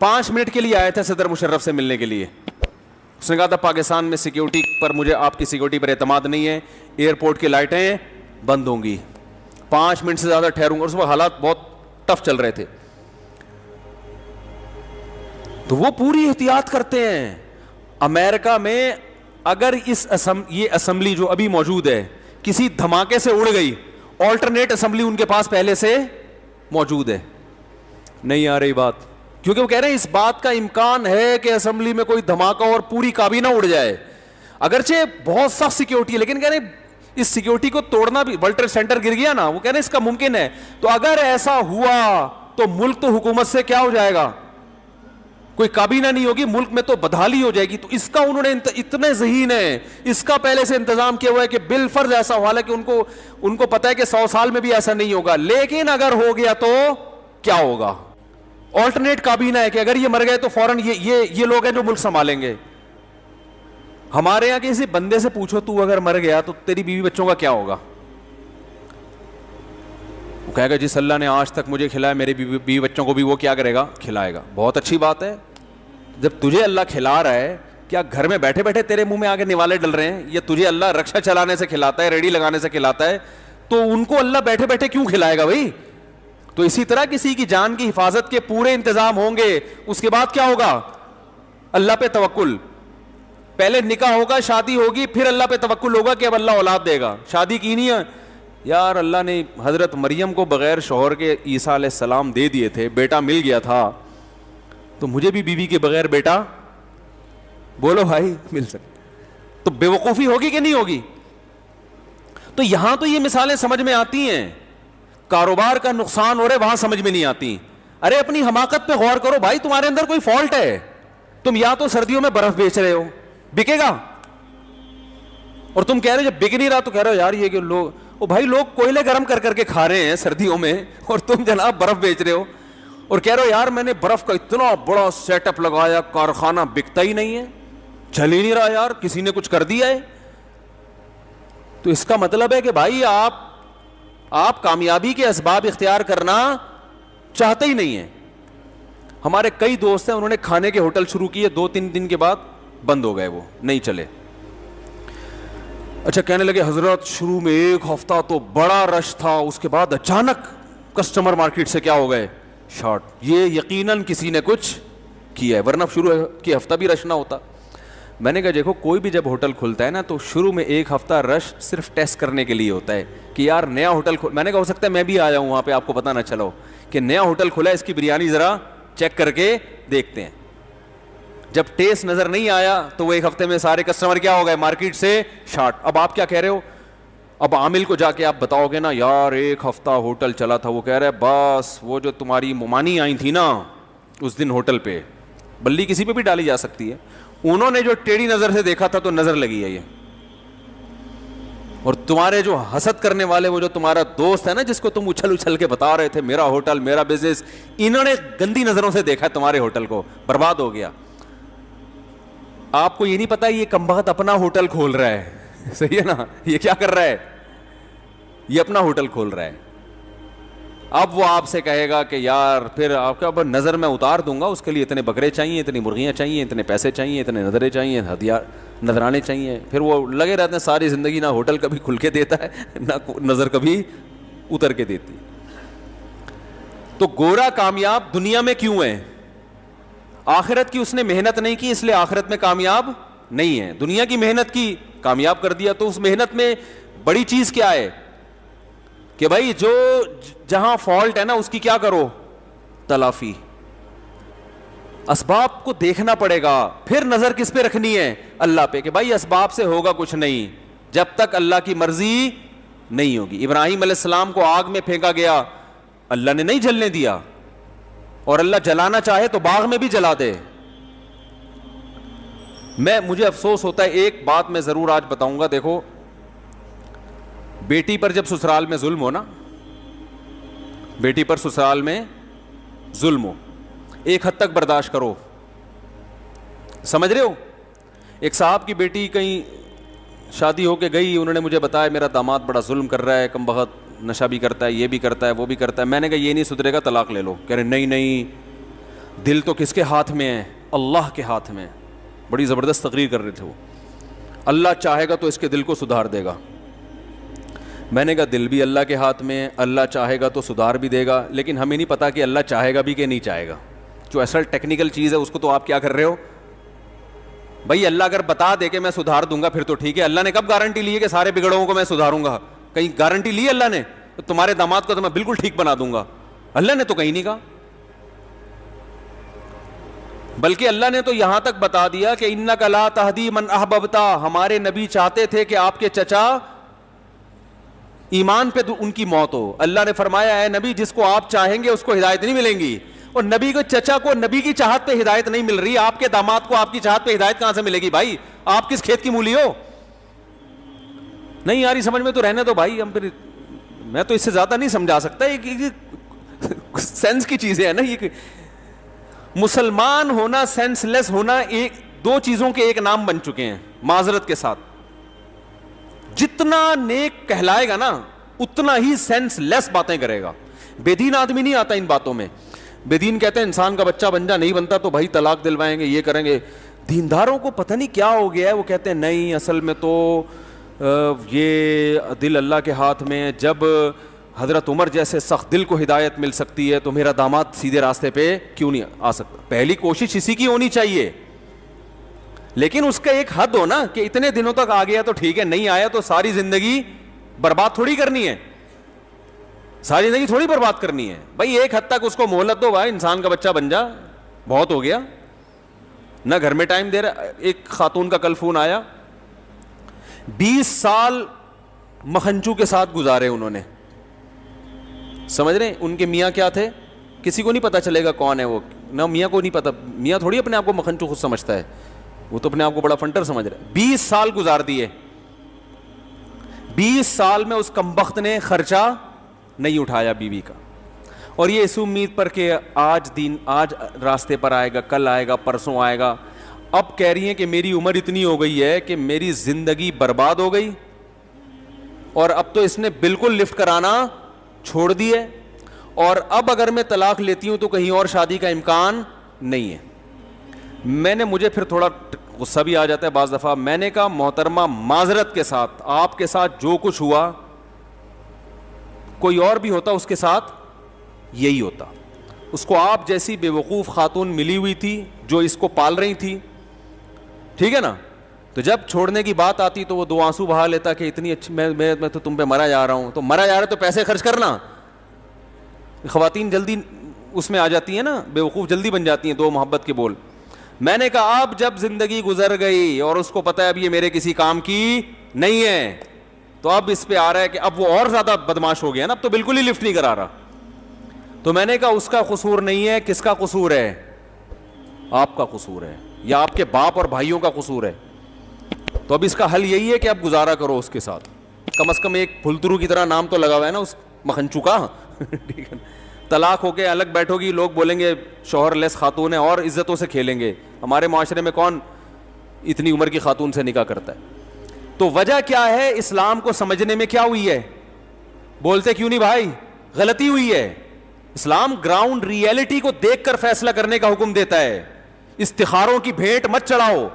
5 منٹ کے لیے آیا تھا صدر مشرف سے ملنے کے لیے. اس نے کہا تھا پاکستان میں سیکیورٹی پر, مجھے آپ کی سیکیورٹی پر اعتماد نہیں ہے, ایئرپورٹ کی لائٹیں بند ہوں گی, 5 منٹ سے زیادہ ٹھہروں گا. اس وقت حالات بہت ٹف چل رہے تھے. تو وہ پوری احتیاط کرتے ہیں. امریکہ میں اگر یہ اسمبلی جو ابھی موجود ہے کسی دھماکے سے اڑ گئی, آلٹرنیٹ اسمبلی ان کے پاس پہلے سے موجود ہے. نہیں آ رہی بات, کیونکہ وہ کہہ رہے ہیں اس بات کا امکان ہے کہ اسمبلی میں کوئی دھماکہ اور پوری کابینہ اڑ جائے, اگرچہ بہت سخت سیکیورٹی ہے, لیکن کہہ رہے ہیں اس سیکیورٹی کو توڑنا بھی, ورلڈ ٹریڈ سینٹر گر گیا نا, وہ کہہ رہے ہیں اس کا ممکن ہے. تو اگر ایسا ہوا تو ملک تو حکومت سے کیا ہو جائے گا, کوئی کابینہ نہیں ہوگی, ملک میں تو بدحالی ہو جائے گی. تو اس کا انہوں نے اتنے ذہین ہیں, اس کا پہلے سے انتظام کیا ہوا ہے کہ بالفرض ایسا ہوا ہے کہ ان کو پتا ہے کہ 100 سال میں بھی ایسا نہیں ہوگا, لیکن اگر ہو گیا تو کیا ہوگا. آلٹرنیٹ کابینہ ہے کہ اگر یہ مر گئے تو فوراً یہ لوگ ہیں جو ملک سنبھالیں گے. ہمارے یہاں کسی بندے سے پوچھو تو اگر مر گیا تو تیری بیوی بچوں کا کیا ہوگا, وہ کہے گا جس اللہ نے آج تک مجھے کھلایا میرے بیوی بچوں کو بھی وہ کیا کرے گا, کھلائے گا. بہت اچھی بات ہے, جب تجھے اللہ کھلا رہا ہے, کیا گھر میں بیٹھے بیٹھے تیرے منہ میں آگے نوالے ڈل رہے ہیں, یا تجھے اللہ رکشا چلانے سے کھلاتا ہے, ریڑھی لگانے سے کھلاتا ہے, تو ان کو اللہ بیٹھے بیٹھے کیوں کھلائے گا بھائی. تو اسی طرح کسی کی جان کی حفاظت کے پورے انتظام ہوں گے, اس کے بعد کیا ہوگا, اللہ پہ توکل. پہلے نکاح ہوگا, شادی ہوگی, پھر اللہ پہ توکل ہوگا کہ اب اللہ اولاد دے گا. شادی کی نہیں ہے یار, اللہ نے حضرت مریم کو بغیر شوہر کے عیسیٰ علیہ السلام دے دیے تھے, بیٹا مل گیا تھا, تو مجھے بھی بیوی کے بغیر بیٹا, بولو بھائی, مل سکتا. تو بے وقوفی ہوگی کہ نہیں ہوگی. تو یہاں تو یہ مثالیں سمجھ میں آتی ہیں, کاروبار کا نقصان ہو رہا ہے وہاں سمجھ میں نہیں آتی. ارے اپنی حماقت پہ غور کرو بھائی, تمہارے اندر کوئی فالٹ ہے, تم یا تو سردیوں میں برف بیچ رہے ہو, بکے گا, اور تم کہہ رہے جب بک نہیں رہا تو کہہ رہے ہو یار یہ کہ لوگ, او بھائی لوگ کوئلے گرم کر کر کے کھا رہے ہیں سردیوں میں, اور تم جناب برف بیچ رہے ہو اور کہہ رہے ہو یار میں نے برف کا اتنا بڑا سیٹ اپ لگایا, کارخانہ بکتا ہی نہیں ہے, چل ہی نہیں رہا یار, کسی نے کچھ کر دیا ہے. تو اس کا مطلب ہے کہ بھائی آپ کامیابی کے اسباب اختیار کرنا چاہتے ہی نہیں ہیں. ہمارے کئی دوست ہیں, انہوں نے کھانے کے ہوٹل شروع کیے, 2-3 دن کے بعد بند ہو گئے, وہ نہیں چلے. اچھا کہنے لگے حضرت شروع میں 1 ہفتہ تو بڑا رش تھا, اس کے بعد اچانک کسٹمر مارکیٹ سے کیا ہو گئے, شارٹ. یہ یقیناً کسی نے کچھ کیا ہے, ورنہ شروع کے ہفتہ بھی رش نہ ہوتا. میں نے کہا دیکھو کوئی بھی جب ہوٹل کھلتا ہے نا تو شروع میں 1 ہفتہ رش صرف ٹیسٹ کرنے کے لیے ہوتا ہے کہ یار نیا ہوٹل میں نے کہا ہو سکتا ہے میں بھی آ جاؤں وہاں پہ, آپ کو پتہ نہ چلو کہ نیا ہوٹل کھلا ہے, اس کی بریانی ذرا چیک کر کے دیکھتے ہیں. جب ٹیسٹ نظر نہیں آیا تو وہ 1 ہفتے میں سارے کسٹمر کیا ہو گئے, مارکیٹ سے شارٹ. اب آپ کیا کہہ رہے ہو, اب عامل کو جا کے آپ بتاؤ گے نا یار 1 ہفتہ ہوٹل چلا تھا, وہ کہہ رہا ہے بس وہ جو تمہاری ممانی آئی تھی نا اس دن ہوٹل پہ, بلی کسی پہ بھی ڈالی جا سکتی ہے, انہوں نے جو ٹیڑھی نظر سے دیکھا تھا تو نظر لگی ہے یہ. اور تمہارے جو حسد کرنے والے, وہ جو تمہارا دوست ہے نا جس کو تم اچھل اچھل کے بتا رہے تھے میرا ہوٹل میرا بزنس, انہوں نے گندی نظروں سے دیکھا تمہارے ہوٹل کو, برباد ہو گیا. آپ کو یہ نہیں پتا یہ کمبخت اپنا ہوٹل کھول رہا ہے, صحیح ہے نا, یہ کیا کر رہا ہے, یہ اپنا ہوٹل کھول رہا ہے. اب وہ آپ سے کہے گا کہ یار پھر آپ کا نظر میں اتار دوں گا, اس کے لیے اتنے بکرے چاہیے, اتنی مرغیاں چاہیے, اتنے پیسے چاہیے, اتنے نظریں چاہیے, نظرانے چاہیے. پھر وہ لگے رہتے ہیں ساری زندگی, نہ ہوٹل کبھی کھل کے دیتا ہے نہ نظر کبھی اتر کے دیتی. تو گورا کامیاب دنیا میں کیوں ہے, آخرت کی اس نے محنت نہیں کی اس لیے آخرت میں کامیاب نہیں ہے. دنیا کی محنت کی, کامیاب کر دیا. تو اس محنت میں بڑی چیز کیا ہے کہ بھائی جو جہاں فالٹ ہے نا اس کی کیا کرو, تلافی. اسباب کو دیکھنا پڑے گا, پھر نظر کس پہ رکھنی ہے, اللہ پہ, کہ بھائی اسباب سے ہوگا کچھ نہیں جب تک اللہ کی مرضی نہیں ہوگی. ابراہیم علیہ السلام کو آگ میں پھینکا گیا, اللہ نے نہیں جلنے دیا, اور اللہ جلانا چاہے تو باغ میں بھی جلا دے. مجھے افسوس ہوتا ہے, ایک بات میں ضرور آج بتاؤں گا. دیکھو بیٹی پر جب سسرال میں ظلم ہو نا, بیٹی پر سسرال میں ظلم ہو, ایک حد تک برداشت کرو, سمجھ رہے ہو. ایک صاحب کی بیٹی کہیں شادی ہو کے گئی, انہوں نے مجھے بتایا میرا داماد بڑا ظلم کر رہا ہے, کم بخت نشہ بھی کرتا ہے, یہ بھی کرتا ہے, وہ بھی کرتا ہے. میں نے کہا یہ نہیں سدھرے گا, طلاق لے لو. کہہ رہے نہیں, دل تو کس کے ہاتھ میں ہے, اللہ کے ہاتھ میں. بڑی زبردست تقریر کر رہے تھے وہ, اللہ چاہے گا تو اس کے دل کو سدھار دے گا. میں نے کہا دل بھی اللہ کے ہاتھ میں ہے, اللہ چاہے گا تو سدھار بھی دے گا, لیکن ہمیں نہیں پتا کہ اللہ چاہے گا بھی کہ نہیں چاہے گا. جو اصل ٹیکنیکل چیز ہے اس کو تو آپ کیا کر رہے ہو بھائی. اللہ اگر بتا دے کہ میں سدھار دوں گا پھر تو ٹھیک ہے. اللہ نے کب گارنٹی لی ہے کہ سارے بگڑوں کو میں سدھاروں گا؟ کہیں گارنٹی لی اللہ نے تمہارے داماد کو تو میں بالکل ٹھیک بنا دوں گا؟ اللہ نے تو کہیں نہیں کہا. بلکہ اللہ نے تو یہاں تک بتا دیا کہ انک لا تہدی من احببت. ہمارے نبی چاہتے تھے کہ آپ کے چچا ایمان پہ ان کی موت ہو. اللہ نے فرمایا اے نبی جس کو آپ چاہیں گے اس کو ہدایت نہیں ملیں گی. اور نبی کو چچا کو نبی کی چاہت پہ ہدایت نہیں مل رہی, آپ کے داماد کو آپ کی چاہت پہ ہدایت کہاں سے ملے گی بھائی؟ آپ کس کھیت کی مولی ہو؟ نہیں یاری سمجھ میں تو رہنے دو بھائی. ہم پھر میں تو اس سے زیادہ نہیں سمجھا سکتا. یہ سینس کی چیزیں ہیں نا. یہ مسلمان ہونا سینس لیس ہونا ایک دو چیزوں کے ایک نام بن چکے ہیں معذرت کے ساتھ. جتنا نیک کہلائے گا نا اتنا ہی سینس لیس باتیں کرے گا. بے دین آدمی نہیں آتا ان باتوں میں. بے دین کہتے ہیں انسان کا بچہ بن جا, نہیں بنتا تو بھائی طلاق دلوائیں گے, یہ کریں گے. دینداروں کو پتہ نہیں کیا ہو گیا ہے, وہ کہتے ہیں نہیں اصل میں تو یہ دل اللہ کے ہاتھ میں. جب حضرت عمر جیسے سخت دل کو ہدایت مل سکتی ہے تو میرا داماد سیدھے راستے پہ کیوں نہیں آ سکتا؟ پہلی کوشش اسی کی ہونی چاہیے, لیکن اس کا ایک حد ہو نا کہ اتنے دنوں تک آ گیا تو ٹھیک ہے, نہیں آیا تو ساری زندگی برباد تھوڑی کرنی ہے. ساری زندگی تھوڑی برباد کرنی ہے بھائی. ایک حد تک اس کو مہلت دو بھائی, انسان کا بچہ بن جا, بہت ہو گیا. نہ گھر میں ٹائم دے رہا. ایک خاتون کا کل فون آیا, 20 سال مکھنچو کے ساتھ گزارے انہوں نے. سمجھ رہے ہیں ان کے میاں کیا تھے؟ کسی کو نہیں پتا چلے گا کون ہے وہ, نہ میاں کو نہیں پتا. میاں تھوڑی اپنے آپ کو مکھنچو خود سمجھتا ہے, وہ تو اپنے آپ کو بڑا فنٹر سمجھ رہا ہے. 20 سال گزار دیے. 20 سال میں اس کمبخت نے خرچہ نہیں اٹھایا بیوی کا, اور یہ اس امید پر کہ آج راستے پر آئے گا, کل آئے گا, پرسوں آئے گا. اب کہہ رہی ہیں کہ میری عمر اتنی ہو گئی ہے کہ میری زندگی برباد ہو گئی, اور اب تو اس نے بالکل لفٹ کرانا چھوڑ دی ہے, اور اب اگر میں طلاق لیتی ہوں تو کہیں اور شادی کا امکان نہیں ہے. مجھے پھر تھوڑا غصہ بھی آ جاتا ہے بعض دفعہ. میں نے کہا محترمہ معذرت کے ساتھ, آپ کے ساتھ جو کچھ ہوا کوئی اور بھی ہوتا اس کے ساتھ یہی ہوتا. اس کو آپ جیسی بے وقوف خاتون ملی ہوئی تھی جو اس کو پال رہی تھی, ٹھیک ہے نا. تو جب چھوڑنے کی بات آتی تو وہ 2 آنسو بہا لیتا کہ اتنی اچھی میں تو تم پہ مرا جا رہا ہوں. تو مرا جا رہا ہے تو پیسے خرچ کرنا. خواتین جلدی اس میں آ جاتی ہیں نا, بے وقوف جلدی بن جاتی ہیں 2 محبت کے بول. میں نے کہا اب جب زندگی گزر گئی اور اس کو پتا ہے اب یہ میرے کسی کام کی نہیں ہے, تو اب اس پہ آ رہا ہے کہ اب وہ اور زیادہ بدماش ہو گیا نا, اب تو بالکل ہی لفٹ نہیں کرا رہا. تو میں نے کہا اس کا قصور نہیں ہے. کس کا قصور ہے؟ آپ کا قصور ہے, یا آپ کے باپ اور بھائیوں کا قصور ہے. تو اب اس کا حل یہی ہے کہ اب گزارا کرو اس کے ساتھ. کم از کم ایک پھلترو کی طرح نام تو لگا ہوا ہے نا اس مکھنچو کا. ٹھیک ہے, طلاق ہو کے الگ بیٹھو گی, لوگ بولیں گے شوہر لیس خاتون ہے, اور عزتوں سے کھیلیں گے. ہمارے معاشرے میں کون اتنی عمر کی خاتون سے نکاح کرتا ہے؟ تو وجہ کیا ہے؟ اسلام کو سمجھنے میں کیا ہوئی ہے؟ بولتے کیوں نہیں بھائی؟ غلطی ہوئی ہے. اسلام گراؤنڈ ریئلٹی کو دیکھ کر فیصلہ کرنے کا حکم دیتا ہے. استخاروں کی بھیٹ مت چڑھاؤ.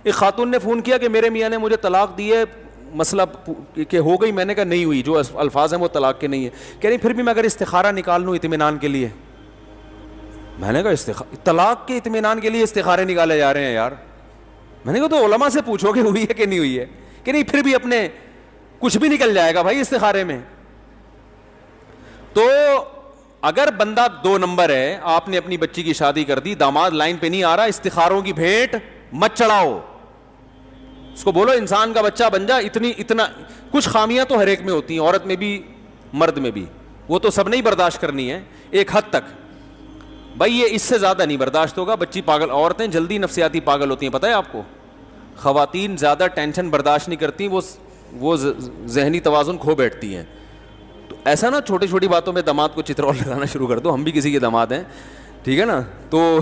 ایک خاتون نے فون کیا کہ میرے میاں نے مجھے طلاق دی ہے, مسئلہ کہ ہو گئی. میں نے کہا نہیں ہوئی, جو الفاظ ہیں وہ طلاق کے نہیں ہے. کہہ رہی پھر بھی میں اگر استخارہ نکال لوں اطمینان کے لیے. میں نے کہا طلاق کے اطمینان کے لیے استخارے نکالے جا رہے ہیں یار. میں نے کہا تو علماء سے پوچھو کہ ہوئی ہے کہ نہیں ہوئی ہے. کہ نہیں پھر بھی اپنے کچھ بھی نکل جائے گا بھائی استخارے میں. تو اگر بندہ 2 نمبر ہے, آپ نے اپنی بچی کی شادی کر دی, داماد لائن پہ نہیں آ رہا, استخاروں کی بھیٹ مت چڑھاؤ. اس کو بولو انسان کا بچہ بن جا. اتنا کچھ خامیاں تو ہر ایک میں ہوتی ہیں, عورت میں بھی مرد میں بھی, وہ تو سب نہیں برداشت کرنی ہے ایک حد تک. بھائی یہ اس سے زیادہ نہیں برداشت ہوگا. بچی پاگل, عورتیں جلدی نفسیاتی پاگل ہوتی ہیں, پتہ ہے آپ کو. خواتین زیادہ ٹینشن برداشت نہیں کرتی, وہ ذہنی توازن کھو بیٹھتی ہیں. تو ایسا نا چھوٹی چھوٹی باتوں میں داماد کو چترول لگانا شروع کر دو. ہم بھی کسی کے داماد ہیں, ٹھیک ہے نا. تو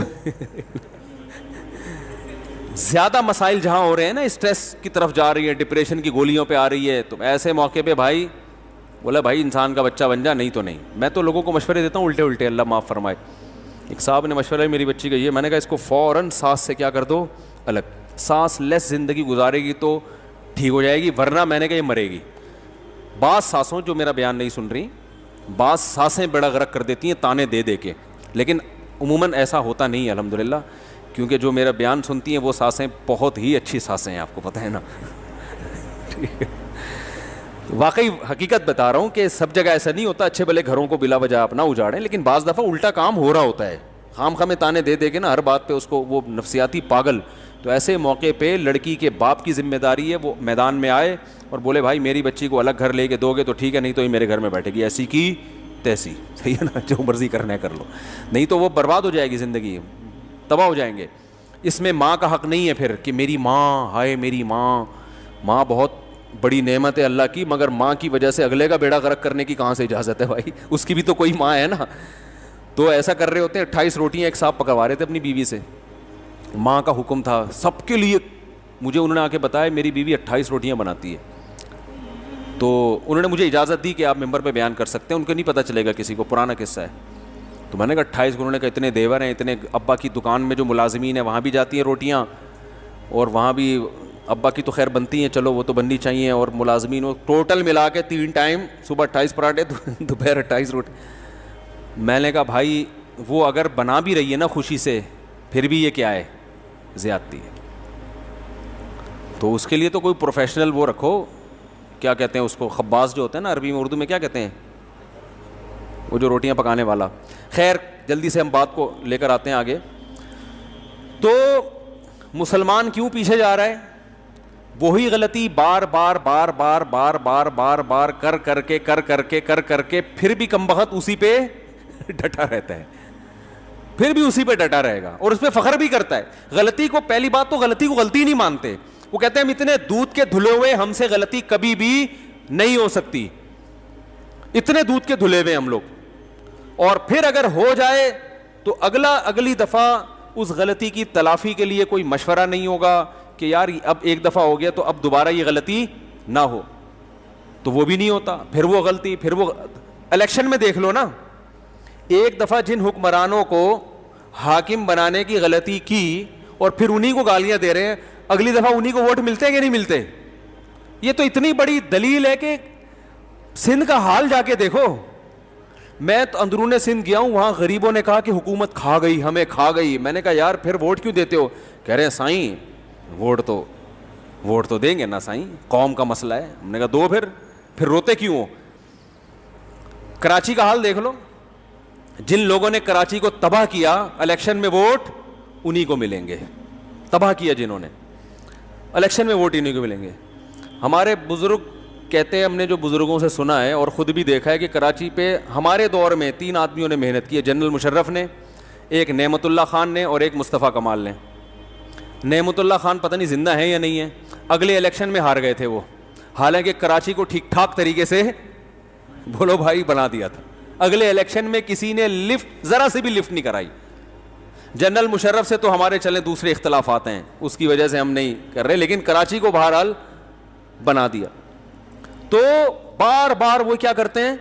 زیادہ مسائل جہاں ہو رہے ہیں نا, اسٹریس کی طرف جا رہی ہے, ڈپریشن کی گولیوں پہ آ رہی ہے, تو ایسے موقع پہ بھائی بولا بھائی انسان کا بچہ بن جا, نہیں تو نہیں. میں تو لوگوں کو مشورے دیتا ہوں الٹے, اللہ معاف فرمائے. ایک صاحب نے مشورہ میری بچی کا یہ, میں نے کہا اس کو فوراً سانس سے کیا کر دو الگ. سانس لیس زندگی گزارے گی تو ٹھیک ہو جائے گی, ورنہ میں نے کہا یہ مرے گی. بعض سانسوں, جو میرا بیان نہیں سن رہی, بعض سانسیں بڑا غرق کر دیتی ہیں تانے دے دے کے, لیکن عموماً ایسا ہوتا نہیں ہے الحمدللہ, کیونکہ جو میرا بیان سنتی ہیں وہ سانسیں بہت ہی اچھی سانسیں ہیں, آپ کو پتہ ہے نا. واقعی حقیقت بتا رہا ہوں کہ سب جگہ ایسا نہیں ہوتا, اچھے بھلے گھروں کو بلا وجہ اپنا اجاڑیں, لیکن بعض دفعہ الٹا کام ہو رہا ہوتا ہے, خام خامے تانے دے دے کے نا ہر بات پہ اس کو وہ نفسیاتی پاگل. تو ایسے موقع پہ لڑکی کے باپ کی ذمہ داری ہے وہ میدان میں آئے اور بولے بھائی میری بچی کو الگ گھر لے کے دو گے تو ٹھیک ہے, نہیں تو یہ میرے گھر میں بیٹھے گی, ایسی کی تیسی, صحیح ہے نا, جو مرضی کرنا ہے کر لو, نہیں تو وہ برباد ہو جائے گی, زندگی تباہ ہو جائیں گے. اس میں ماں کا حق نہیں ہے پھر کہ میری ماں, ہائے میری ماں. ماں بہت بڑی نعمت ہے اللہ کی, مگر ماں کی وجہ سے اگلے کا بیڑا غرق کرنے کی کہاں سے اجازت ہے بھائی, اس کی بھی تو کوئی ماں ہے نا. تو ایسا کر رہے ہوتے ہیں, 28 روٹیاں ایک صاحب پکوا رہے تھے اپنی بیوی سے, ماں کا حکم تھا سب کے لیے. مجھے انہوں نے آ کے بتایا میری بیوی 28 روٹیاں بناتی ہے, تو انہوں نے مجھے اجازت دی کہ آپ ممبر پہ بیان کر سکتے ہیں, ان کو نہیں پتہ چلے گا کسی کو, پرانا قصہ ہے. تو میں نے کہا 28, انہوں نے کہا اتنے دیور ہیں, اتنے ابا کی دکان میں جو ملازمین ہیں وہاں بھی جاتی ہیں روٹیاں, اور وہاں بھی ابا کی تو خیر بنتی ہیں, چلو وہ تو بننی چاہیے, اور ملازمین ٹوٹل ملا کے 3 ٹائم, صبح 28 پراٹھے, دوپہر 28 روٹی. میں نے کہا بھائی وہ اگر بنا بھی رہی ہے نا خوشی سے, پھر بھی یہ کیا ہے, زیادتی ہے. تو اس کے لیے تو کوئی پروفیشنل وہ رکھو, کیا کہتے ہیں اس کو, خباز جو ہوتا ہے نا عربی میں, اردو میں کیا کہتے ہیں, وہ جو روٹیاں پکانے والا. خیر جلدی سے ہم بات کو لے کر آتے ہیں آگے. تو مسلمان کیوں پیچھے جا رہا ہے؟ وہی غلطی بار بار بار بار بار بار بار بار کر کر کے کر کر کے کر کر کے پھر بھی کم بخت اسی پہ ڈٹا رہتا ہے, پھر بھی اسی پہ ڈٹا رہے گا, اور اس پہ فخر بھی کرتا ہے. غلطی کو, پہلی بات تو غلطی کو غلطی نہیں مانتے, وہ کہتے ہیں ہم اتنے دودھ کے دھلے ہوئے, ہم سے غلطی کبھی بھی نہیں ہو سکتی, اتنے دودھ کے دھلے ہوئے ہم لوگ. اور پھر اگر ہو جائے تو اگلی دفعہ اس غلطی کی تلافی کے لیے کوئی مشورہ نہیں ہوگا کہ یار اب ایک دفعہ ہو گیا تو اب دوبارہ یہ غلطی نہ ہو, تو وہ بھی نہیں ہوتا. پھر وہ غلطی, پھر وہ الیکشن میں دیکھ لو نا, ایک دفعہ جن حکمرانوں کو حاکم بنانے کی غلطی کی اور پھر انہی کو گالیاں دے رہے ہیں, اگلی دفعہ انہی کو ووٹ ملتے ہیں کہ نہیں ملتے. یہ تو اتنی بڑی دلیل ہے کہ سندھ کا حال جا کے دیکھو. میں تو اندرون سندھ گیا ہوں, وہاں غریبوں نے کہا کہ حکومت کھا گئی, ہمیں کھا گئی. میں نے کہا یار پھر ووٹ کیوں دیتے ہو؟ کہہ رہے ہیں سائیں ووٹ تو دیں گے نا سائیں, قوم کا مسئلہ ہے. ہم نے کہا دو, پھر روتے کیوں ہو؟ کراچی کا حال دیکھ لو, جن لوگوں نے کراچی کو تباہ کیا, الیکشن میں ووٹ انہی کو ملیں گے. تباہ کیا جنہوں نے, الیکشن میں ووٹ انہی کو ملیں گے. ہمارے بزرگ کہتے ہیں, ہم نے جو بزرگوں سے سنا ہے اور خود بھی دیکھا ہے کہ کراچی پہ ہمارے دور میں 3 آدمیوں نے محنت کی ہے, جنرل مشرف نے, ایک نعمت اللہ خان نے, اور ایک مصطفیٰ کمال نے. نعمت اللہ خان پتہ نہیں زندہ ہیں یا نہیں ہیں, اگلے الیکشن میں ہار گئے تھے وہ, حالانکہ کراچی کو ٹھیک ٹھاک طریقے سے بولو بھائی بنا دیا تھا. اگلے الیکشن میں کسی نے لفٹ, ذرا سے بھی لفٹ نہیں کرائی. جنرل مشرف سے تو ہمارے چلے دوسرے اختلافات ہیں, اس کی وجہ سے ہم نہیں کر رہے, لیکن کراچی کو بہرحال بنا دیا. تو بار بار وہ کیا کرتے ہیں,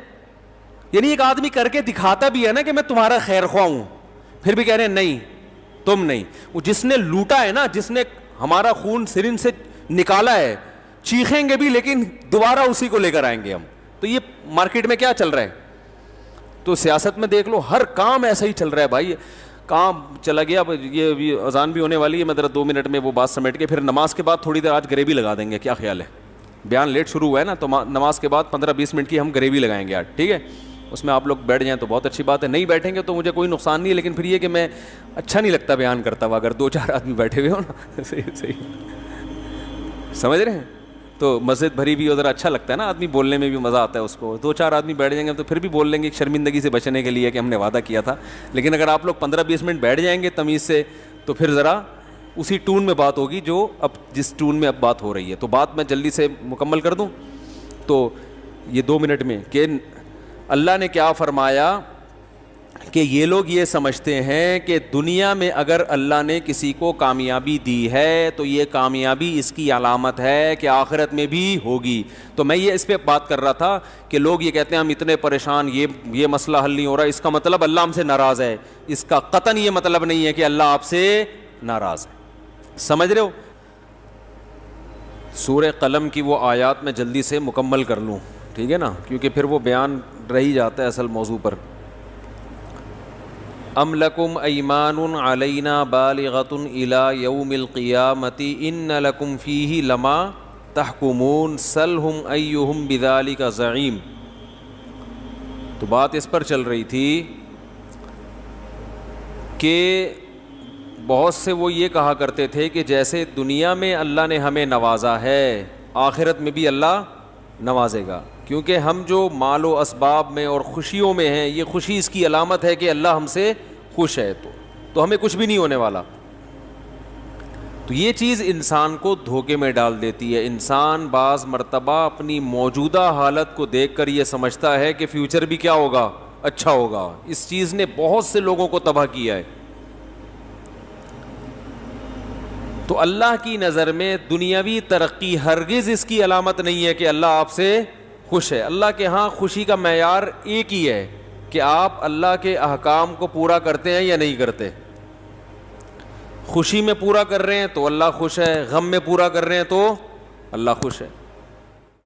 یعنی ایک آدمی کر کے دکھاتا بھی ہے نا کہ میں تمہارا خیر خواہ ہوں, پھر بھی کہہ رہے ہیں نہیں تم نہیں. وہ جس نے لوٹا ہے نا, جس نے ہمارا خون سرن سے نکالا ہے, چیخیں گے بھی لیکن دوبارہ اسی کو لے کر آئیں گے ہم. تو یہ مارکیٹ میں کیا چل رہا ہے, تو سیاست میں دیکھ لو ہر کام ایسا ہی چل رہا ہے بھائی. کام چلا گیا, اب یہ اذان بھی ہونے والی ہے, میں ذرا 2 منٹ میں وہ بات سمیٹ کے پھر نماز کے بعد تھوڑی دیر آج گریوی لگا دیں گے, کیا خیال ہے؟ بیان لیٹ شروع ہوا ہے نا, تو نماز کے بعد 15-20 منٹ کی ہم گریوی لگائیں گے آج, ٹھیک ہے؟ اس میں آپ لوگ بیٹھ جائیں تو بہت اچھی بات ہے, نہیں بیٹھیں گے تو مجھے کوئی نقصان نہیں ہے, لیکن پھر یہ کہ میں اچھا نہیں لگتا بیان کرتا ہوا اگر 2-4 آدمی بیٹھے ہوئے ہو نا. صحیح سمجھ رہے ہیں؟ تو مسجد بھری بھی ادھر اچھا لگتا ہے نا, آدمی بولنے میں بھی مزہ آتا ہے اس کو. 2-4 آدمی بیٹھ جائیں گے تو پھر بھی بول لیں گے شرمندگی سے بچنے کے لیے کہ ہم نے وعدہ کیا تھا. لیکن اگر آپ لوگ 15-20 منٹ بیٹھ جائیں گے تمیز سے, تو پھر ذرا اسی ٹون میں بات ہوگی جو اب جس ٹون میں اب بات ہو رہی ہے. تو بات میں جلدی سے مکمل کر دوں تو یہ 2 منٹ میں کہ اللہ نے کیا فرمایا کہ یہ لوگ یہ سمجھتے ہیں کہ دنیا میں اگر اللہ نے کسی کو کامیابی دی ہے تو یہ کامیابی اس کی علامت ہے کہ آخرت میں بھی ہوگی. تو میں یہ اس پہ بات کر رہا تھا کہ لوگ یہ کہتے ہیں ہم اتنے پریشان, یہ مسئلہ حل نہیں ہو رہا, اس کا مطلب اللہ ہم سے ناراض ہے. اس کا قطعاً یہ مطلب نہیں ہے کہ اللہ آپ سے ناراض ہے. سمجھ رہے ہو؟ سورہ قلم کی وہ آیات میں جلدی سے مکمل کر لوں, ٹھیک ہے نا, کیونکہ پھر وہ بیان رہ ہی جاتا ہے اصل موضوع پر. ام لکم ایمان علینا بالغۃ الی یوم القیامۃ ان لکم فیہ لما تحکمون سلہم ایہم بذلک زعیم. تو بات اس پر چل رہی تھی کہ بہت سے وہ یہ کہا کرتے تھے کہ جیسے دنیا میں اللہ نے ہمیں نوازا ہے آخرت میں بھی اللہ نوازے گا، کیونکہ ہم جو مال و اسباب میں اور خوشیوں میں ہیں، یہ خوشی اس کی علامت ہے کہ اللہ ہم سے خوش ہے، تو ہمیں کچھ بھی نہیں ہونے والا. تو یہ چیز انسان کو دھوکے میں ڈال دیتی ہے. انسان بعض مرتبہ اپنی موجودہ حالت کو دیکھ کر یہ سمجھتا ہے کہ فیوچر بھی کیا ہوگا، اچھا ہوگا. اس چیز نے بہت سے لوگوں کو تباہ کیا ہے. تو اللہ کی نظر میں دنیاوی ترقی ہرگز اس کی علامت نہیں ہے کہ اللہ آپ سے خوش ہے. اللہ کے ہاں خوشی کا معیار ایک ہی ہے کہ آپ اللہ کے احکام کو پورا کرتے ہیں یا نہیں کرتے. خوشی میں پورا کر رہے ہیں تو اللہ خوش ہے، غم میں پورا کر رہے ہیں تو اللہ خوش ہے.